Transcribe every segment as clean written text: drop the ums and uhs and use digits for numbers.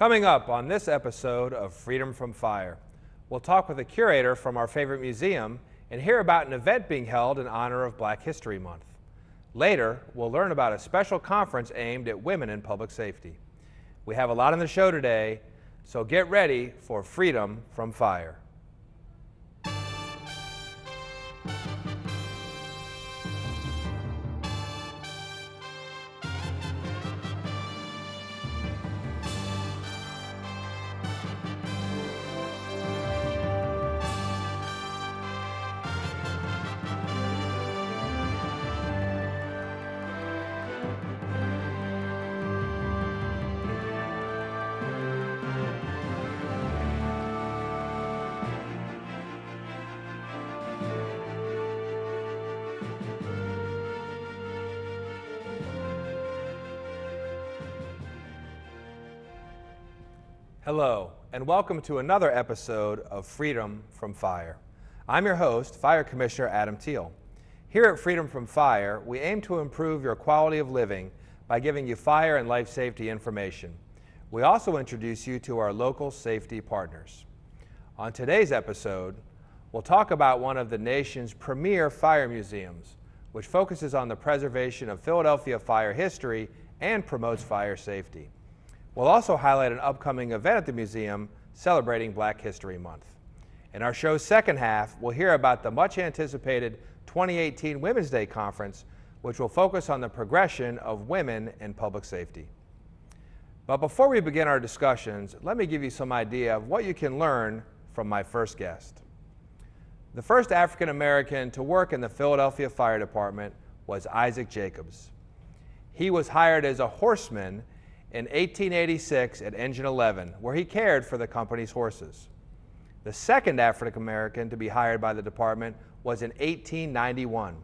Coming up on this episode of Freedom from Fire, we'll talk with a curator from our favorite museum and hear about an event being held in honor of Black History Month. Later, we'll learn about a special conference aimed at women in public safety. We have a lot on the show today, so get ready for Freedom from Fire. Hello, and welcome to another episode of Freedom from Fire. I'm your host, Fire Commissioner Adam Thiel. Here at Freedom from Fire, we aim to improve your quality of living by giving you fire and life safety information. We also introduce you to our local safety partners. On today's episode, we'll talk about one of the nation's premier fire museums, which focuses on the preservation of Philadelphia fire history and promotes fire safety. We'll also highlight an upcoming event at the museum celebrating Black History Month. In our show's second half, we'll hear about the much anticipated 2018 Women's Day Conference, which will focus on the progression of women in public safety. But before we begin our discussions, let me give you some idea of what you can learn from my first guest. The first African American to work in the Philadelphia Fire Department was Isaac Jacobs. He was hired as a horseman in 1886 at Engine 11, where he cared for the company's horses. The second African American to be hired by the department was in 1891.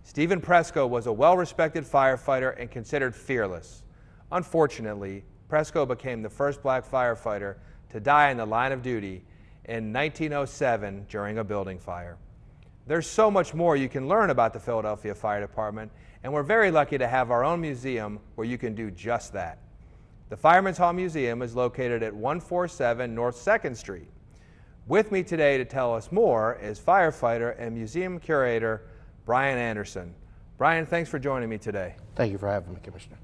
Stephen Presco was a well-respected firefighter and considered fearless. Unfortunately, Presco became the first black firefighter to die in the line of duty in 1907 during a building fire. There's so much more you can learn about the Philadelphia Fire Department, and we're very lucky to have our own museum where you can do just that. The Fireman's Hall Museum is located at 147 North 2nd Street. With me today to tell us more is firefighter and museum curator Brian Anderson. Brian, thanks for joining me today. Thank you for having me, Commissioner.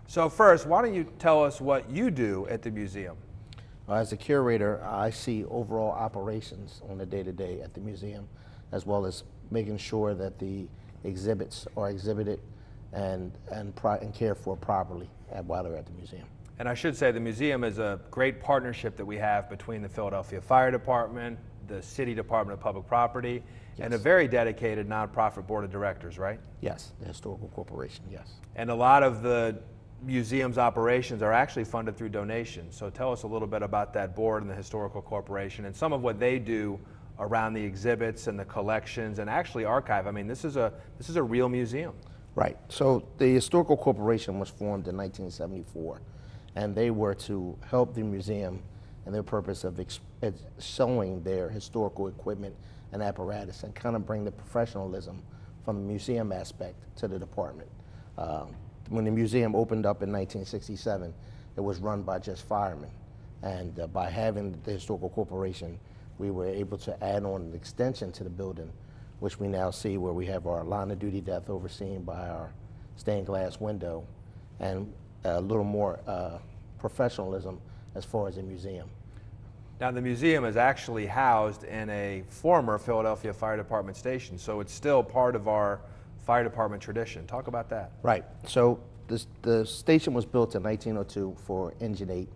So first, why don't you tell us what you do at the museum? As a curator, I see overall operations on a day-to-day at the museum, as well as making sure that the exhibits are exhibited and cared for properly while they're at the museum. And I should say the museum is a great partnership that we have between the Philadelphia Fire Department, the City Department of Public Property, Yes. and a very dedicated nonprofit board of directors, right? Yes, the Historical Corporation, yes. And a lot of the museum's operations are actually funded through donations. So tell us a little bit about that board and the Historical Corporation and some of what they do around the exhibits and the collections and actually archive. I mean, this is a real museum. Right. So the Historical Corporation was formed in 1974, and they were to help the museum and their purpose of showing their historical equipment and apparatus and kind of bring the professionalism from the museum aspect to the department. When the museum opened up in 1967, it was run by just firemen. And by having the Historical Corporation, we were able to add on an extension to the building, which we now see where we have our line of duty death overseen by our stained glass window and a little more professionalism as far as a museum. Now the museum is actually housed in a former Philadelphia Fire Department station, so it's still part of our fire department tradition. Talk about that. Right. So the station was built in 1902 for Engine 8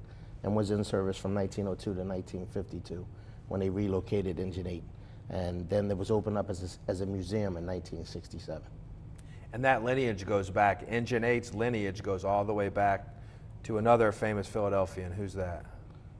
and was in service from 1902 to 1952 when they relocated Engine 8. And then it was opened up as a museum in 1967. And that lineage goes back, Engine 8's lineage goes all the way back to another famous Philadelphian. Who's that?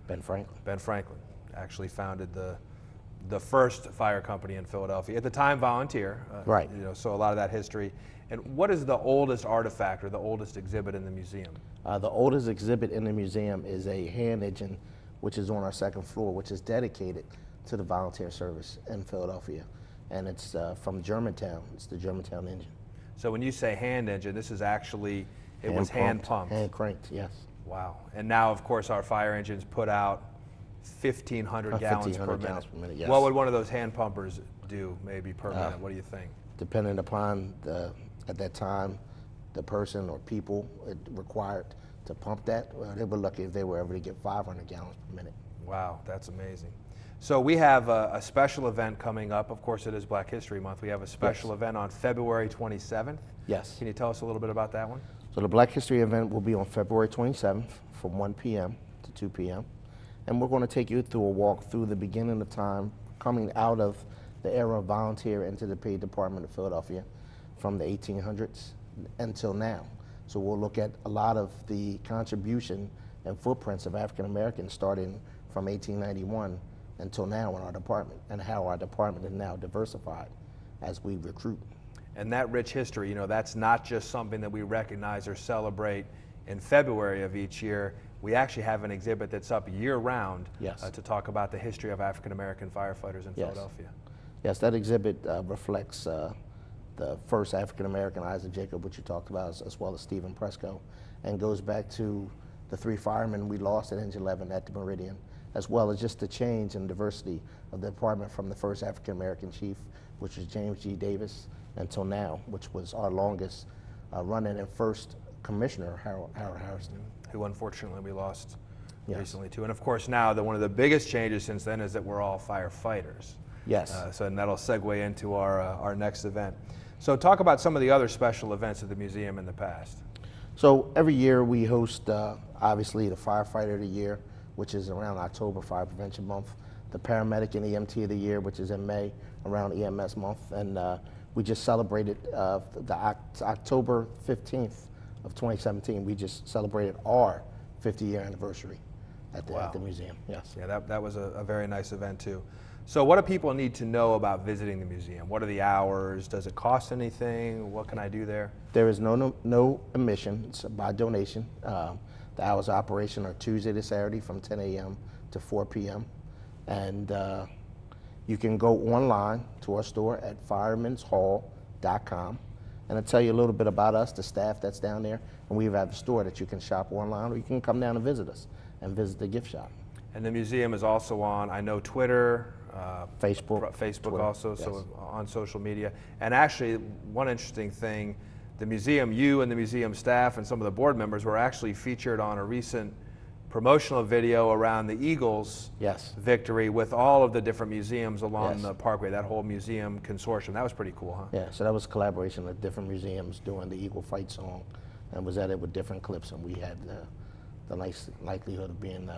Ben Franklin. Ben Franklin actually founded the first fire company in Philadelphia. At the time, volunteer. Right. You know, so a lot of that history. And what is the oldest artifact or the oldest exhibit in the museum? The oldest exhibit in the museum is a hand engine, which is on our second floor, which is dedicated to the volunteer service in Philadelphia. And it's from Germantown. It's the Germantown engine. So when you say hand engine, this is actually, it was hand pumped. Hand cranked, yes. Wow. And now, of course, our fire engines put out 1,500 gallons per 1,500 minute. gallons per minute, yes. What would one of those hand pumpers do maybe per minute? What do you think? Depending upon, at that time, the person or people it required to pump that, well, they were lucky if they were able to get 500 gallons per minute. Wow, that's amazing. So we have a special event coming up. Of course, it is Black History Month. We have a special event on February 27th. Yes. Can you tell us a little bit about that one? So the Black History event will be on February 27th from 1 p.m. to 2 p.m. And we're going to take you through a walk through the beginning of time, coming out of the era of volunteer into the paid department of Philadelphia from the 1800s until now. So we'll look at a lot of the contribution and footprints of African Americans starting from 1891 until now in our department, and how our department is now diversified as we recruit. And that rich history, you know, that's not just something that we recognize or celebrate in February of each year. We actually have an exhibit that's up year-round to talk about the history of African American firefighters in Philadelphia. Yes, that exhibit reflects the first African American, Isaac Jacob, which you talked about, as well as Stephen Presco, and goes back to the 3 firemen we lost at Engine 11 at the Meridian, as well as just the change and diversity of the department from the first African American chief, which was James G. Davis, until now, which was our longest running and first commissioner, Howard Harrison. Who unfortunately we lost recently too. And of course now, one of the biggest changes since then is that we're all firefighters. Yes. And that'll segue into our next event. So talk about some of the other special events at the museum in the past. So every year we host, obviously, the Firefighter of the Year, which is around October, Fire Prevention Month, the Paramedic and EMT of the Year, which is in May, around EMS Month, and we just celebrated October 15th of 2017. We just celebrated our 50-year anniversary at the museum. Yes. Yeah, that was a very nice event too. So what do people need to know about visiting the museum? What are the hours? Does it cost anything? What can I do there? There is no admission. It's by donation. The hours of operation are Tuesday to Saturday from 10 a.m. to 4 p.m. And you can go online to our store at firemanshall.com, and I'll tell you a little bit about us, the staff that's down there, and we have a store that you can shop online, or you can come down and visit us and visit the gift shop. And the museum is also on, I know, Twitter, Facebook Twitter, also, yes. So on social media. And actually, one interesting thing, the museum, you and the museum staff and some of the board members were actually featured on a recent promotional video around the Eagles victory with all of the different museums along the Parkway, that whole museum consortium. That was pretty cool, huh? Yeah, so that was a collaboration of different museums doing the Eagle fight song, and was added with different clips, and we had the nice likelihood of being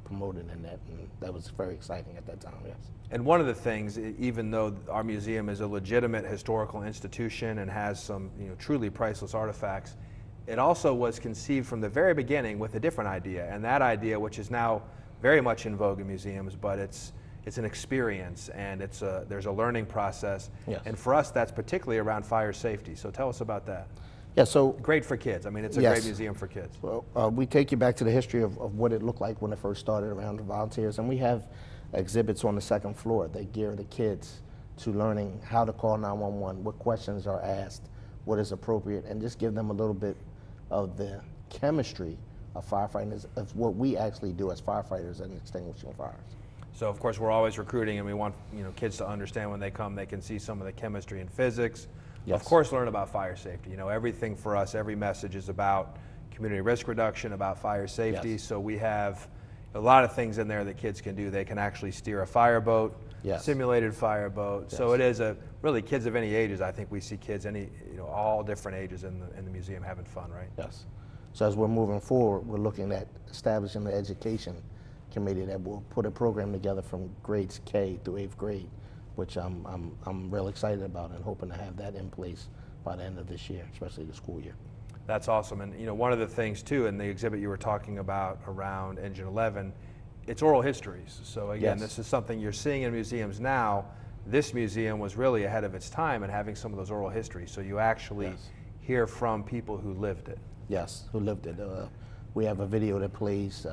promoted in that, and that was very exciting at that time, yes. And one of the things, even though our museum is a legitimate historical institution and has some truly priceless artifacts, it also was conceived from the very beginning with a different idea, and that idea, which is now very much in vogue in museums, but it's an experience, and there's a learning process. Yes. And for us, that's particularly around fire safety. So tell us about that. Yeah, so great for kids. I mean, it's a great museum for kids. Well, we take you back to the history of what it looked like when it first started around the volunteers, and we have exhibits on the second floor that gear the kids to learning how to call 911, what questions are asked, what is appropriate, and just give them a little bit of the chemistry of firefighting, of what we actually do as firefighters and extinguishing fires. So of course we're always recruiting, and we want kids to understand when they come, they can see some of the chemistry and physics. Yes. Of course, learn about fire safety. Everything for us, every message is about community risk reduction, about fire safety. Yes. So we have a lot of things in there that kids can do. They can actually steer a fireboat, simulated fireboat. Yes. So it is really kids of any ages. I think we see kids all different ages in the museum having fun, right? Yes. So as we're moving forward, we're looking at establishing the education committee that will put a program together from grades K through 8th grade, which I'm real excited about, and hoping to have that in place by the end of this year, especially the school year. That's awesome. And one of the things too in the exhibit you were talking about around Engine 11, it's oral histories. So again, this is something you're seeing in museums now. This museum was really ahead of its time in having some of those oral histories. So you actually hear from people who lived it. Yes, who lived it. We have a video that plays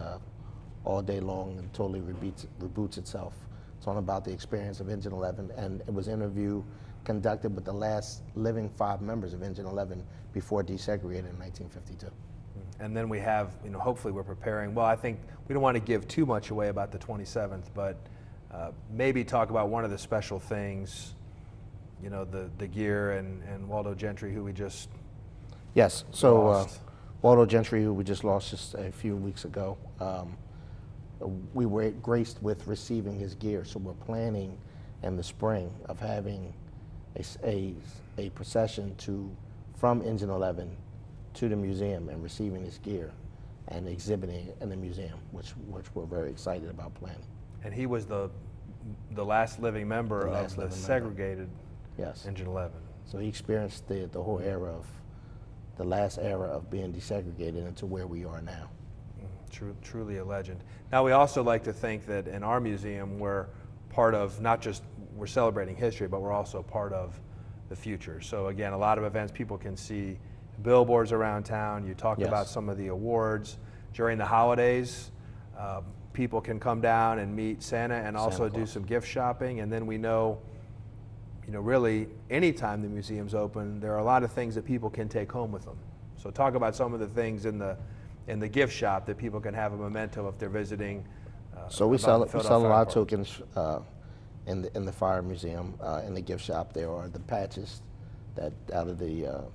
all day long and totally reboots itself. It's all about the experience of Engine 11, and it was an interview conducted with the last living 5 members of Engine 11 before desegregated in 1952. And then we have, hopefully we're preparing. Well, I think we don't want to give too much away about the 27th, but maybe talk about one of the special things, the gear and Waldo Gentry, who we just Yes, so lost. Waldo Gentry, who we just lost just a few weeks ago, we were graced with receiving his gear, so we're planning in the spring of having a procession from Engine 11 to the museum and receiving his gear and exhibiting it in the museum, which we're very excited about planning. And he was the last living member of the segregated Yes. Engine 11. So he experienced the whole era of, the last era of being desegregated into where we are now. Truly a legend. Now, we also like to think that in our museum we're part of, not just we're celebrating history, but we're also part of the future. So again, a lot of events people can see billboards around town. You talked about some of the awards. During the holidays, people can come down and meet Santa and also do some gift shopping. And then we know, really anytime the museum's open, there are a lot of things that people can take home with them. So talk about some of the things in the gift shop that people can have a memento if they're visiting. So we sell a lot of tokens in the Fire Museum. In the gift shop, there are the patches that out of the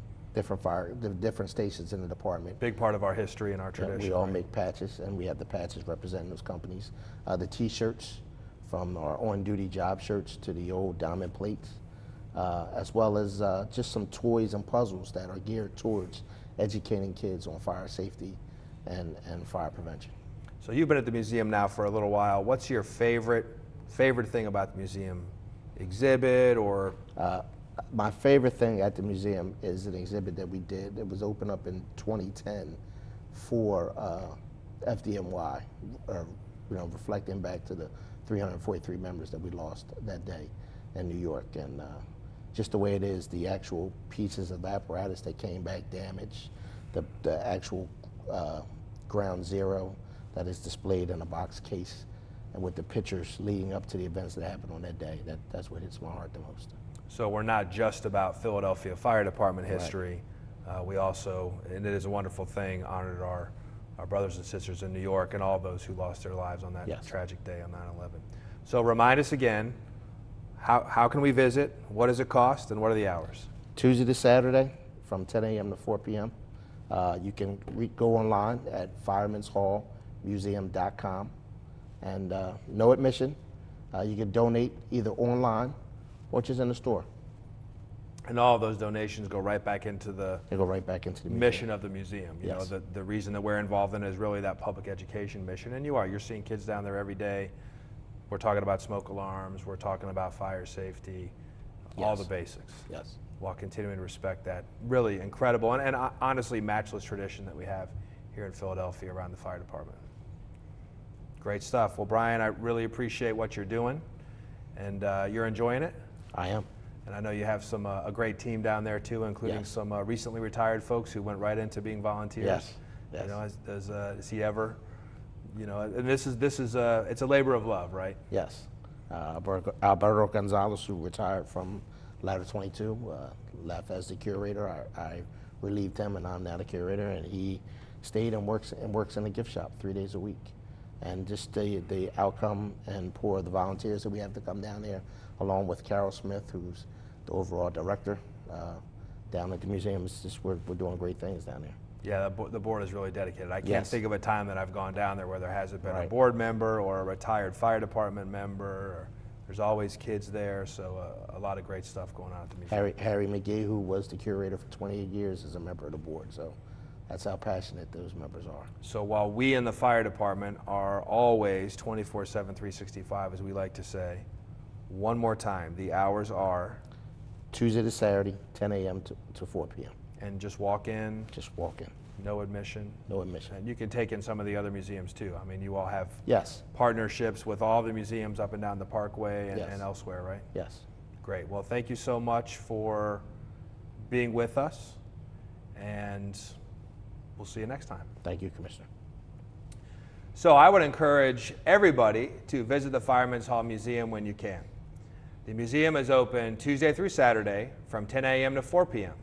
different stations in the department. Big part of our history and our tradition. We all make patches, and we have the patches representing those companies. The T-shirts, from our on-duty job shirts to the old diamond plates, as well as just some toys and puzzles that are geared towards educating kids on fire safety and fire prevention. So you've been at the museum now for a little while. What's your favorite thing about the museum? Exhibit or? My favorite thing at the museum is an exhibit that we did. It was opened up in 2010 for FDNY, reflecting back to the 343 members that we lost that day in New York. And just the way it is, the actual pieces of apparatus that came back damaged, the actual ground zero that is displayed in a box case, and with the pictures leading up to the events that happened on that day, that's what hits my heart the most. So we're not just about Philadelphia Fire Department history. Right. We also, and it is a wonderful thing, honored our brothers and sisters in New York and all those who lost their lives on that tragic day on 9/11. So remind us again, how can we visit, what does it cost, and what are the hours? Tuesday to Saturday from 10 a.m. to 4 p.m. You can go online at firemanshallmuseum.com, and no admission. You can donate either online or just in the store. And all of those donations go right back into the mission of the museum. You Yes. know, the reason that we're involved in it is really that public education mission. And you're seeing kids down there every day. We're talking about smoke alarms, we're talking about fire safety, all the basics. Yes. While continuing to respect that really incredible and honestly matchless tradition that we have here in Philadelphia around the fire department. Great stuff. Well, Brian, I really appreciate what you're doing, and you're enjoying it. I am. And I know you have a great team down there too, including some recently retired folks who went right into being volunteers. Yes. You know, does he ever? You know, and this is it's a labor of love, right? Yes. Alberto Gonzalez, who retired from Ladder 22, left as the curator. I relieved him, and I'm now the curator. And he stayed and works in the gift shop 3 days a week. And just the outcome and pour of the volunteers that we have to come down there, along with Carol Smith, who's the overall director down at the museum. It's just we're doing great things down there. Yeah, the board is really dedicated. I can't Yes. think of a time that I've gone down there where there hasn't been a Right. board member or a retired fire department member. There's always kids there, so a lot of great stuff going on at the museum. Harry McGee, who was the curator for 28 years, is a member of the board. So that's how passionate those members are. So while we in the fire department are always 24/7, 365, as we like to say, one more time, the hours are? Tuesday to Saturday, 10 a.m. to 4 p.m. And just walk in? Just walk in. No admission? No admission. And you can take in some of the other museums too. I mean, you all have Yes. partnerships with all the museums up and down the Parkway and, Yes. and elsewhere, right? Yes. Great. Well, thank you so much for being with us, and we'll see you next time. Thank you, Commissioner. So I would encourage everybody to visit the Fireman's Hall Museum when you can. The museum is open Tuesday through Saturday from 10 a.m. to 4 p.m.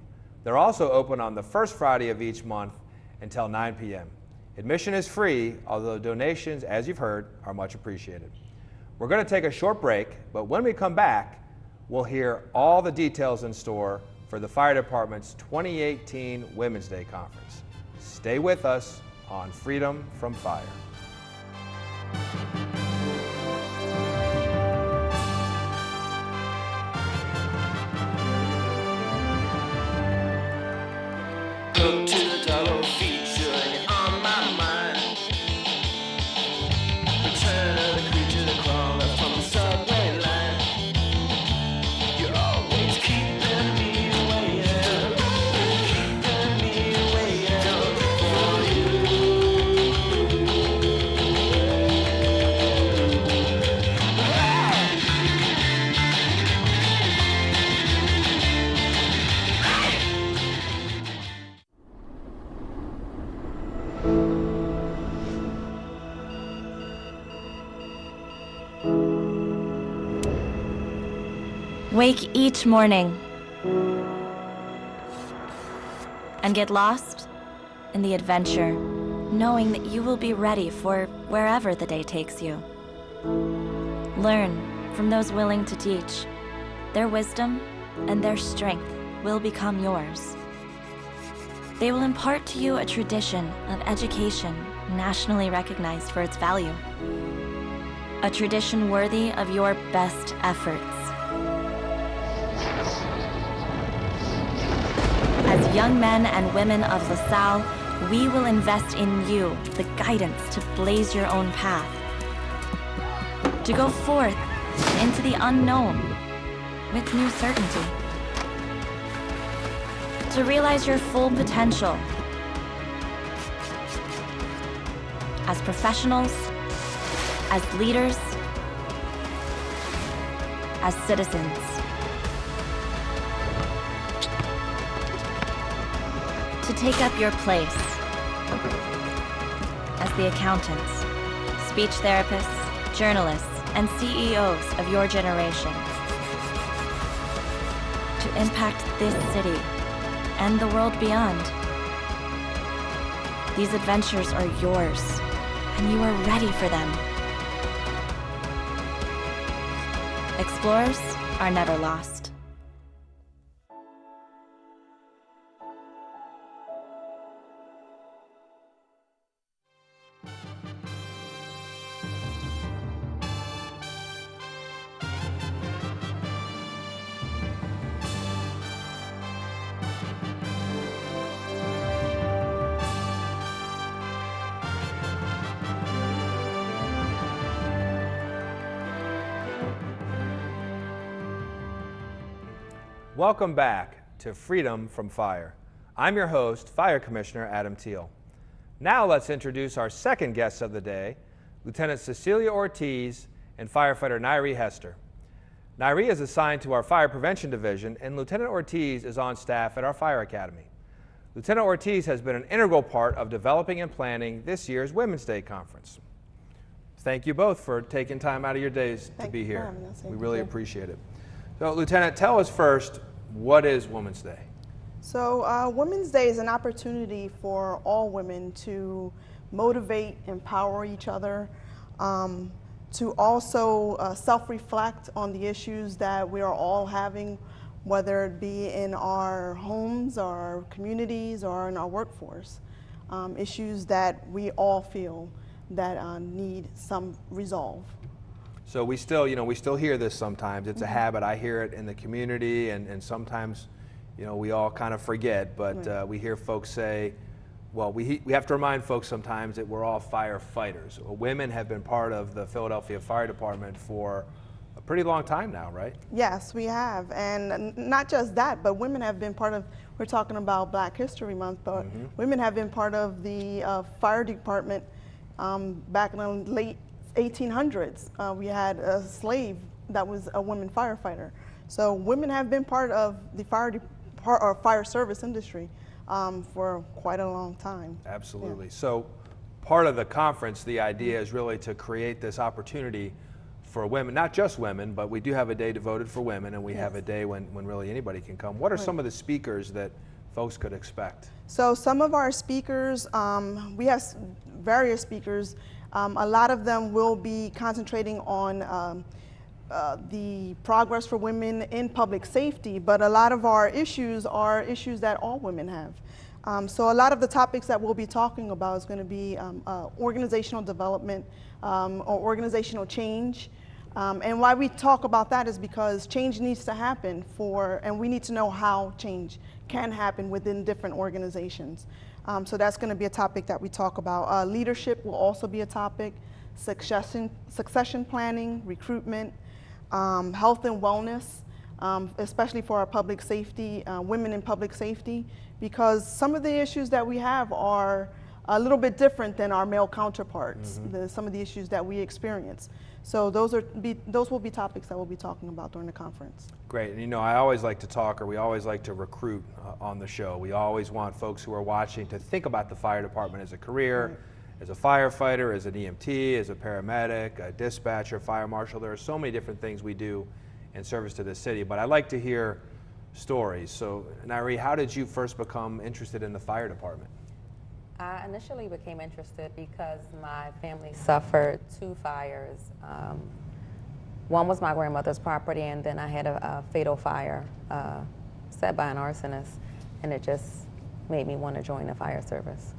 They're also open on the first Friday of each month until 9 p.m. Admission is free, although donations, as you've heard, are much appreciated. We're going to take a short break, but when we come back, we'll hear all the details in store for the Fire Department's 2018 Women's Day Conference. Stay with us on Freedom from Fire. Up to the double feature and you're on my mind. Return of the creature, the crawler from the subway line. You're always keeping me waiting, keeping me waiting for you. Wake each morning and get lost in the adventure, knowing that you will be ready for wherever the day takes you. Learn from those willing to teach. Their wisdom and their strength will become yours. They will impart to you a tradition of education nationally recognized for its value. A tradition worthy of your best efforts. As young men and women of LaSalle, we will invest in you the guidance to blaze your own path, to go forth into the unknown with new certainty, to realize your full potential as professionals, as leaders, as citizens. To take up your place as the accountants, speech therapists, journalists, and CEOs of your generation. To impact this city and the world beyond. These adventures are yours, and you are ready for them. Explorers are never lost. Welcome back to Freedom from Fire. I'm your host, Fire Commissioner Adam Thiel. Now let's introduce our second guests of the day, Lieutenant Cecilia Ortiz and Firefighter Nairi Hester. Nairi is assigned to our Fire Prevention Division, and Lieutenant Ortiz is on staff at our Fire Academy. Lieutenant Ortiz has been an integral part of developing and planning this year's Women's Day Conference. Thank you both for taking time out of your days to be here. We really appreciate it. So, Lieutenant, tell us first, what is Women's Day? So, Women's Day is an opportunity for all women to motivate, empower each other, to also self-reflect on the issues that we are all having, whether it be in our homes, our communities, or in our workforce. Issues that we all feel that need some resolve. So we still hear this sometimes. It's a habit. I hear it in the community, and sometimes, we all kind of forget, but we hear folks say, well, we have to remind folks sometimes that we're all firefighters. Women have been part of the Philadelphia Fire Department for a pretty long time now, right? Yes, we have. And not just that, but women have been part of, we're talking about Black History Month, but women have been part of the fire department back in the late 1800s. We had a slave that was a woman firefighter. So women have been part of the fire service industry for quite a long time. Absolutely. Yeah. So part of the conference, the idea is really to create this opportunity for women, not just women, but we do have a day devoted for women, and we have a day when really anybody can come. What are some of the speakers that folks could expect? So some of our speakers, we have various speakers. A lot of them will be concentrating on the progress for women in public safety, but a lot of our issues are issues that all women have. So a lot of the topics that we'll be talking about is going to be organizational development or organizational change. And why we talk about that is because change needs to happen and we need to know how change can happen within different organizations. So that's going to be a topic that we talk about. Leadership will also be a topic, succession planning, recruitment, health and wellness, especially for our public safety, women in public safety, because some of the issues that we have are a little bit different than our male counterparts, some of the issues that we experience. So those will be topics that we'll be talking about during the conference. Great. And you know, I always like to talk, or we always like to recruit on the show. We always want folks who are watching to think about the fire department as a career, as a firefighter, as an EMT, as a paramedic, a dispatcher, fire marshal. There are so many different things we do in service to the city, but I like to hear stories. So, Nairi, how did you first become interested in the fire department? I initially became interested because my family suffered 2 fires. One was my grandmother's property, and then I had a fatal fire set by an arsonist, and it just made me want to join the fire service.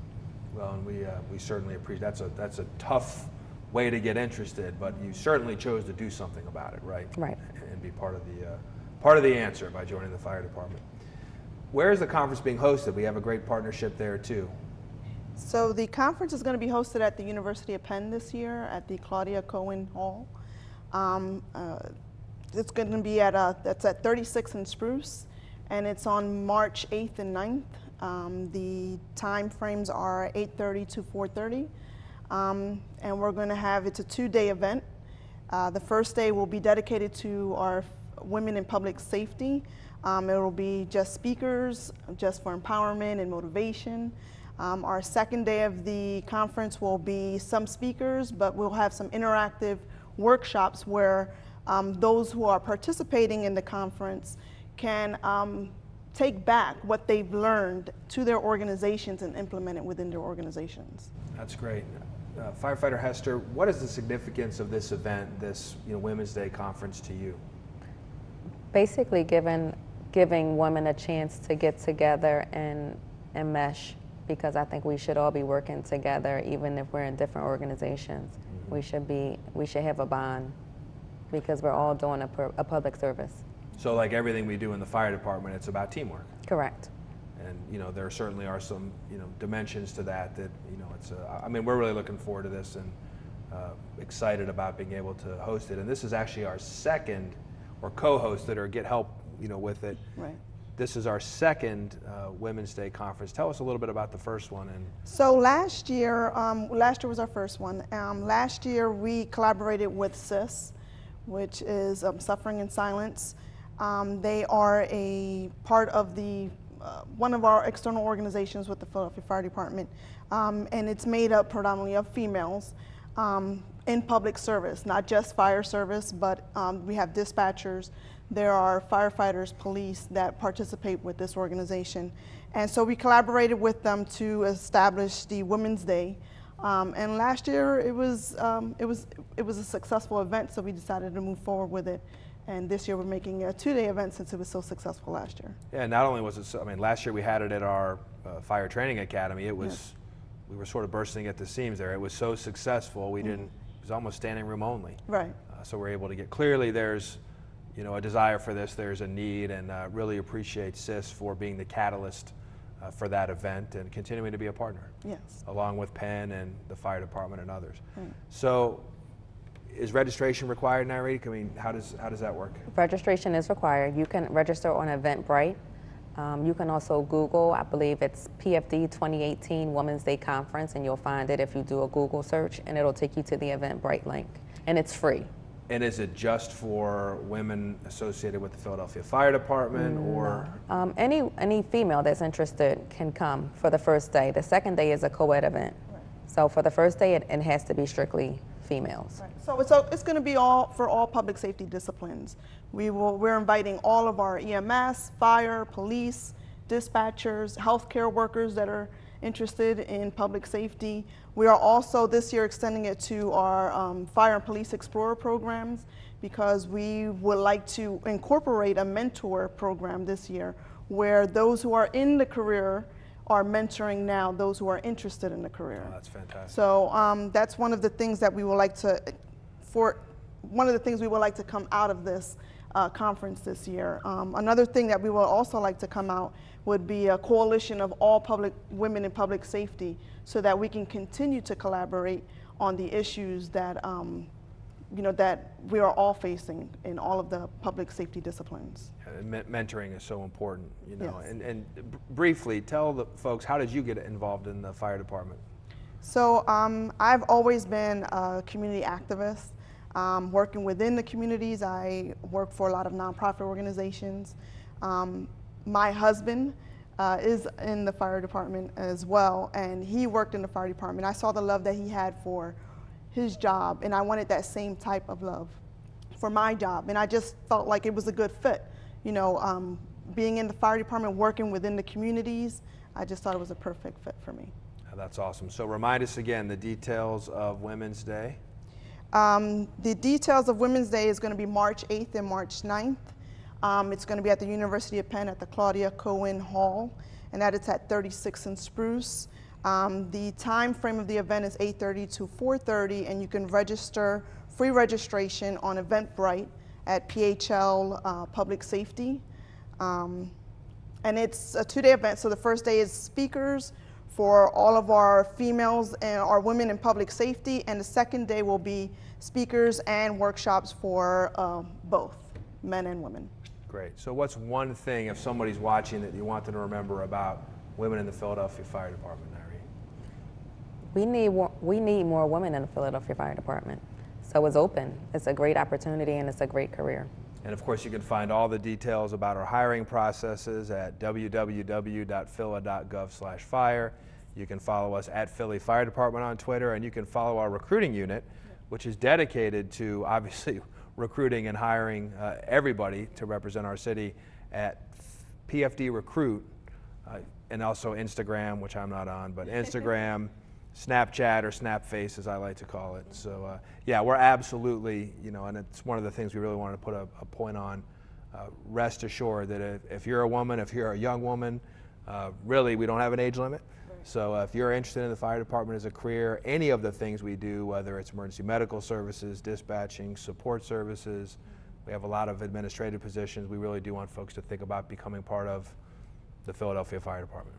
Well, and we certainly appreciate that's a tough way to get interested, but you certainly chose to do something about it, right? Right. And be part of the answer by joining the fire department. Where is the conference being hosted? We have a great partnership there too. So the conference is going to be hosted at the University of Penn this year at the Claudia Cohen Hall. It's going to be that's at 36 and Spruce, and it's on March 8th and 9th. The time frames are 8:30 to 4:30, and we're going to have, it's a 2-day event. The first day will be dedicated to our women in public safety. It will be just speakers, just for empowerment and motivation. Our second day of the conference will be some speakers, but we'll have some interactive workshops where those who are participating in the conference can take back what they've learned to their organizations and implement it within their organizations. That's great. Firefighter Hester, what is the significance of this event, this Women's Day conference to you? Basically giving women a chance to get together and mesh, because I think we should all be working together, even if we're in different organizations. We should have a bond, because we're all doing a public service. So like everything we do in the fire department, it's about teamwork. Correct. And there certainly are some dimensions to that it's I mean, we're really looking forward to this and excited about being able to host it. And this is actually our second, or co-hosted, or get help with it. Right. This is our second Women's Day conference. Tell us a little bit about the first one. So last year was our first one. Last year we collaborated with CIS, which is Suffering in Silence. They are a part of the one of our external organizations with the Philadelphia Fire Department, and it's made up predominantly of females in public service, not just fire service, but we have dispatchers. There are firefighters, police that participate with this organization. And so we collaborated with them to establish the Women's Day. And last year it was a successful event, so we decided to move forward with it. And this year we're making a 2-day event since it was so successful last year. Yeah, not only was it, I mean, last year we had it at our Fire Training Academy. It was, we were sort of bursting at the seams there. It was so successful, it was almost standing room only. Right. So we're able to get, clearly there's a desire for this, there's a need, and really appreciate CIS for being the catalyst for that event and continuing to be a partner. Yes. Along with Penn and the fire department and others. Right. So is registration required, Nairi? I mean, how does that work? Registration is required. You can register on Eventbrite. You can also Google, I believe it's PFD 2018 Women's Day Conference, and you'll find it if you do a Google search, and it'll take you to the Eventbrite link, and it's free. And is it just for women associated with the Philadelphia Fire Department, or? Any female that's interested can come for the first day. The second day is a co-ed event. Right. So for the first day, it has to be strictly females. Right. So it's going to be for all public safety disciplines. We're inviting all of our EMS, fire, police, dispatchers, healthcare workers that are interested in public safety. We are also this year extending it to our Fire and Police Explorer programs, because we would like to incorporate a mentor program this year where those who are in the career are mentoring now those who are interested in the career. Oh, that's fantastic. So that's one of the things that we would like to, come out of this conference this year. Another thing that we will also like to come out would be a coalition of all women in public safety, so that we can continue to collaborate on the issues that that we are all facing in all of the public safety disciplines. Mentoring is so important, Yes. And briefly, tell the folks, how did you get involved in the fire department? So I've always been a community activist, working within the communities. I work for a lot of nonprofit organizations. My husband is in the fire department as well, and he worked in the fire department. I saw the love that he had for his job, and I wanted that same type of love for my job, and I just felt like it was a good fit. Being in the fire department, working within the communities, I just thought it was a perfect fit for me. That's awesome. So remind us again the details of Women's Day. The details of Women's Day is going to be March 8th and March 9th. It's going to be at the University of Penn at the Claudia Cohen Hall, and that is at 36 and Spruce. The time frame of the event is 8:30 to 4:30, and you can register, free registration on Eventbrite at PHL Public Safety. And it's a 2-day event, so the first day is speakers for all of our females and our women in public safety, and the second day will be speakers and workshops for both men and women. Great. So what's one thing, if somebody's watching, that you want them to remember about women in the Philadelphia Fire Department, Irene? We need more women in the Philadelphia Fire Department. So it's open. It's a great opportunity, and it's a great career. And of course, you can find all the details about our hiring processes at www.phila.gov/fire. You can follow us at Philly Fire Department on Twitter, and you can follow our recruiting unit, which is dedicated to obviously recruiting and hiring everybody to represent our city, at PFD Recruit, and also Instagram, which I'm not on, but Instagram, Snapchat, or Snapface as I like to call it. So yeah, we're absolutely, and it's one of the things we really wanted to put a point on. Rest assured that if you're a woman, if you're a young woman, really we don't have an age limit. So if you're interested in the fire department as a career, any of the things we do, whether it's emergency medical services, dispatching, support services, we have a lot of administrative positions. We really do want folks to think about becoming part of the Philadelphia Fire Department.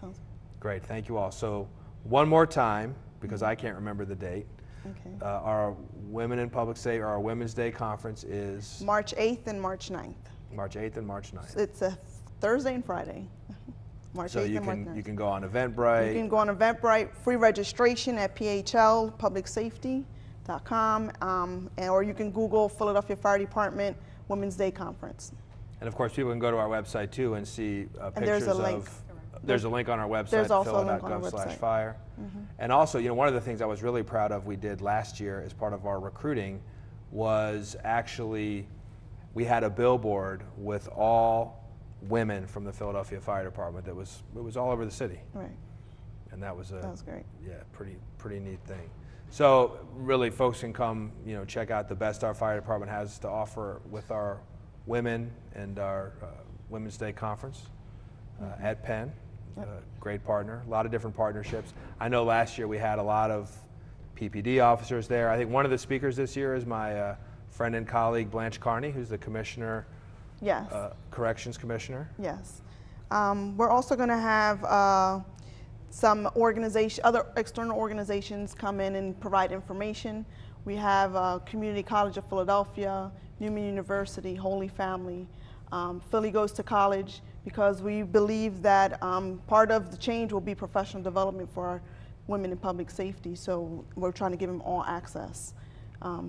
Sounds Great, thank you all. So one more time, because I can't remember the date, okay. our Women in Public Safety, our Women's Day Conference is March 8th and March 9th. March 8th and March 9th. It's a Thursday and Friday. March So 8th you and March can 9th. you can go on Eventbrite. You can go on Eventbrite, free registration at phlpublicsafety.com, or you can Google Philadelphia Fire Department Women's Day Conference. And of course, people can go to our website too and see pictures there's a link. There's a link on our website, There's also a link on our phila.gov/fire. And also, one of the things I was really proud of we did last year as part of our recruiting was actually we had a billboard with all women from the Philadelphia Fire Department. It was all over the city. Right. And that was great. Yeah, pretty neat thing. So really, folks can come, check out the best our fire department has to offer with our women and our Women's Day Conference at Penn. Great partner, a lot of different partnerships. I know last year we had a lot of PPD officers there. I think one of the speakers this year is my friend and colleague Blanche Carney, who's the commissioner. Yes. Corrections Commissioner. Yes. We're also going to have some other external organizations come in and provide information. We have Community College of Philadelphia, Newman University, Holy Family, Philly Goes to College, because we believe that part of the change will be professional development for our women in public safety. So we're trying to give them all access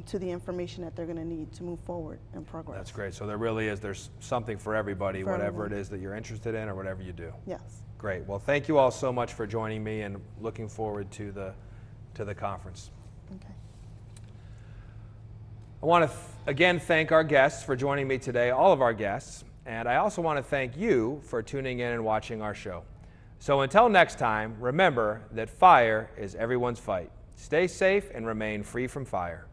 to the information that they're going to need to move forward and progress. That's great. So there's something for everybody, whatever it is that you're interested in or whatever you do. Yes. Great. Well, thank you all so much for joining me, and looking forward to the conference. Okay. I want to again thank our guests for joining me today, all of our guests. And I also want to thank you for tuning in and watching our show. So until next time, remember that fire is everyone's fight. Stay safe and remain free from fire.